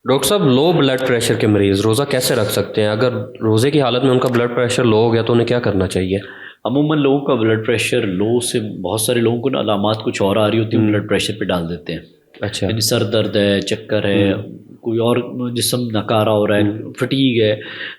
Doctor صاحب، لو blood pressure کے مریض روزہ کیسے رکھ سکتے ہیں؟ اگر روزے کی حالت میں ان کا بلڈ پریشر لو ہو گیا تو انہیں کیا کرنا چاہیے؟ عموماً لوگوں کا بلڈ پریشر لو سے بہت سارے لوگوں کو نا علامات کچھ اور آ رہی ہوتی ہیں، بلڈ پریشر پہ ڈال دیتے ہیں. اچھا. یعنی سر درد ہے، چکر ہے، کوئی اور جسم نکارا ہو رہا ہے، فٹیگ ہے.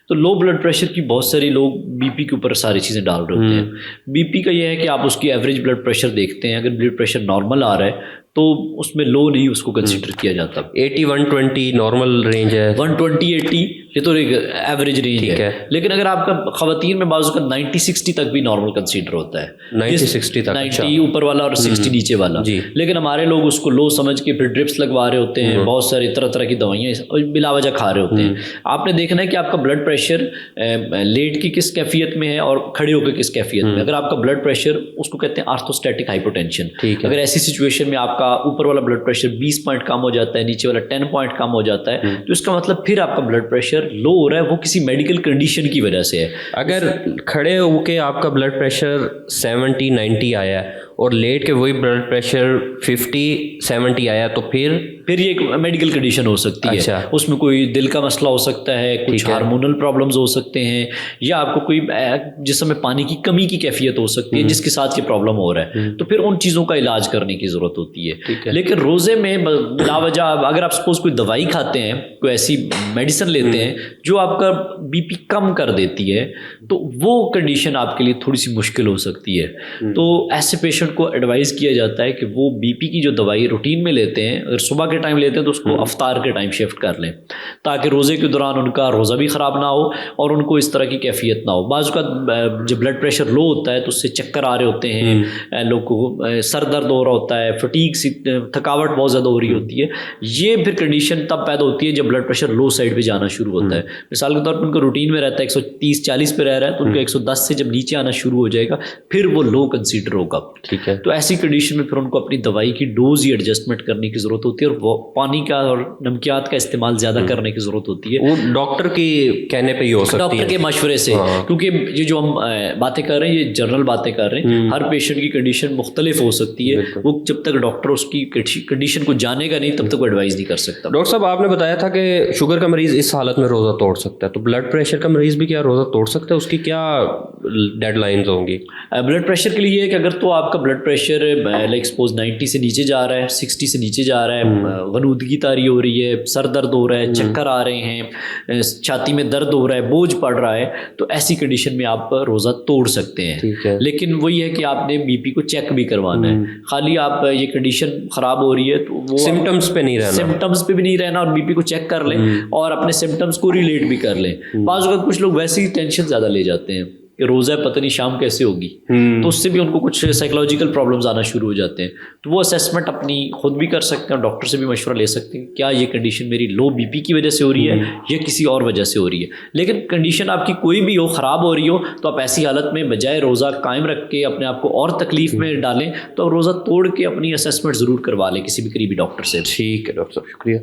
تو لو بلڈ پریشر کی بہت ساری لوگ بی پی کے اوپر ساری چیزیں ڈال رہے ہوتے ہیں. بی پی کا یہ ہے کہ آپ اس کی ایوریج بلڈ پریشر دیکھتے ہیں، اگر بلڈ پریشر نارمل آ رہا ہے تو اس میں لو نہیں اس کو کنسیڈر کیا جاتا. 80 120 نارمل رینج ہے. 120 80 یہ تو ایک ایوریج رینج ہے. لیکن اگر آپ کا خواتین میں بعض اوقات 90 60 تک بھی نارمل کنسیڈر ہوتا ہے. 90 60 تک 90 اوپر والا اور 60 نیچے والا. لیکن ہمارے لوگ اس کو لو سمجھ کے پھر ڈرپس لگوا رہے ہوتے ہیں، بہت ساری طرح طرح کی دوائیاں بلا وجہ کھا رہے ہوتے ہیں. آپ نے دیکھنا ہے کہ آپ کا بلڈ پریشر لیٹ کی کس کیفیت میں ہے اور کھڑے ہو کے کس کیفیت میں. اگر آپ کا بلڈ پریشر اس کو کہتے ہیں آرتھوسٹیٹک ہائپوٹینشن، اگر ایسی سچویشن میں آپ کا اوپر والا بلڈ پریشر 20 پوائنٹ کم ہو جاتا ہے، نیچے والا 10 پوائنٹ کم ہو جاتا ہے، تو اس کا مطلب پھر آپ کا بلڈ پریشر لو ہو رہا ہے، وہ کسی میڈیکل کنڈیشن کی وجہ سے ہے. اگر کھڑے ہو کے آپ کا بلڈ پریشر 70 90 آیا ہے اور لیٹ کے وہی بلڈ پریشر 50 70 آیا تو پھر یہ ایک میڈیکل کنڈیشن ہو سکتی ہے. اس میں کوئی دل کا مسئلہ ہو سکتا ہے، کچھ ہارمونل پرابلمز ہو سکتے ہیں، یا آپ کو کوئی جسم میں پانی کی کمی کی کیفیت ہو سکتی ہے جس کے ساتھ یہ پرابلم ہو رہا ہے. تو پھر ان چیزوں کا علاج کرنے کی ضرورت ہوتی ہے. لیکن روزے میں بلا وجہ اگر آپ سپوز کوئی دوائی کھاتے ہیں، کوئی ایسی میڈیسن لیتے ہیں جو آپ کا بی پی کم کر دیتی ہے، تو وہ کنڈیشن آپ کے لیے تھوڑی سی مشکل ہو سکتی ہے. تو ایسے پیشنٹ کو ایڈوائز کیا جاتا ہے کہ وہ بی پی کی جو دوائی روٹین میں لیتے ہیں، اگر صبح کے ٹائم لیتے ہیں تو اس کو افطار کے ٹائم شفٹ کر لیں، تاکہ روزے کے دوران ان کا روزہ بھی خراب نہ ہو اور ان کو اس طرح کی کیفیت نہ ہو. بعض اوقات جب بلڈ پریشر لو ہوتا ہے تو اس سے چکر آ رہے ہوتے ہیں، لوگوں کو سر درد ہو رہا ہوتا ہے، فٹیگ سی تھکاوٹ بہت زیادہ ہو رہی ہوتی ہے. یہ پھر کنڈیشن تب پیدا ہوتی ہے جب بلڈ پریشر لو سائڈ پہ جانا شروع ہوتا ہے. مثال کے طور پر ان کا روٹین میں رہتا ہے 130 40 پہ رہ رہا ہے، تو ان کا 110 سے جب نیچے آنا شروع ہو جائے گا پھر وہ لو کنسیڈر ہوگا. ٹھیک ہے. تو ایسی کنڈیشن میں پھر ان کو اپنی دوائی کی ڈوز ہی ایڈجسٹمنٹ کرنے کی ضرورت ہوتی ہے، اور وہ پانی کا اور نمکیات کا استعمال زیادہ کرنے کی ضرورت ہوتی ہے. وہ ڈاکٹر کی کہنے پہ ہی ہو سکتی ہے، ڈاکٹر کے مشورے سے. کیونکہ یہ جو ہم باتیں کر رہے ہیں یہ جنرل باتیں کر رہے ہیں، ہر پیشنٹ کی کنڈیشن مختلف ہو سکتی ہے. وہ جب تک ڈاکٹر اس کی کنڈیشن کو جانے گا نہیں تب تک وہ ایڈوائز نہیں کر سکتا. ڈاکٹر صاحب، آپ نے بتایا تھا کہ شوگر کا مریض اس حالت میں روزہ توڑ سکتا ہے، تو بلڈ پریشر کا مریض بھی کیا روزہ توڑ سکتا ہے؟ اس کی کیا ڈیڈ لائنز ہوں گی؟ بلڈ پریشر کے لیے یہ ہے کہ اگر تو آپ کا بلڈ پریشر لائک سپوز 90 سے نیچے جا رہا ہے، 60 سے نیچے جا رہا ہے، غنودگی طاری ہو رہی ہے، سر درد ہو رہا ہے، چکر آ رہے ہیں، چھاتی میں درد ہو رہا ہے، بوجھ پڑ رہا ہے، تو ایسی کنڈیشن میں آپ روزہ توڑ سکتے ہیں. لیکن وہی ہے کہ آپ نے بی پی کو چیک بھی کروانا ہے. خالی آپ یہ کنڈیشن خراب ہو رہی ہے تو وہ سمٹمز پہ نہیں رہنا، سمٹمز پہ بھی نہیں رہنا، اور بی پی کو چیک کر لیں اور اپنے سمٹمز کو ریلیٹ بھی کر لیں. بعض اوقات کچھ لوگ ویسے ہی ٹینشن زیادہ لے جاتے ہیں کہ روزہ پتہ نہیں شام کیسے ہوگی، تو اس سے بھی ان کو کچھ سائیکولوجیکل پرابلمز آنا شروع ہو جاتے ہیں. تو وہ اسیسمنٹ اپنی خود بھی کر سکتے ہیں، ڈاکٹر سے بھی مشورہ لے سکتے ہیں کیا یہ کنڈیشن میری لو بی پی کی وجہ سے ہو رہی ہے یا کسی اور وجہ سے ہو رہی ہے. لیکن کنڈیشن آپ کی کوئی بھی ہو، خراب ہو رہی ہو، تو آپ ایسی حالت میں بجائے روزہ قائم رکھ کے اپنے آپ کو اور تکلیف میں ڈالیں تو روزہ توڑ کے اپنی اسیسمنٹ ضرور کروا لیں کسی بھی قریبی ڈاکٹر سے. ٹھیک ہے ڈاکٹر صاحب، شکریہ.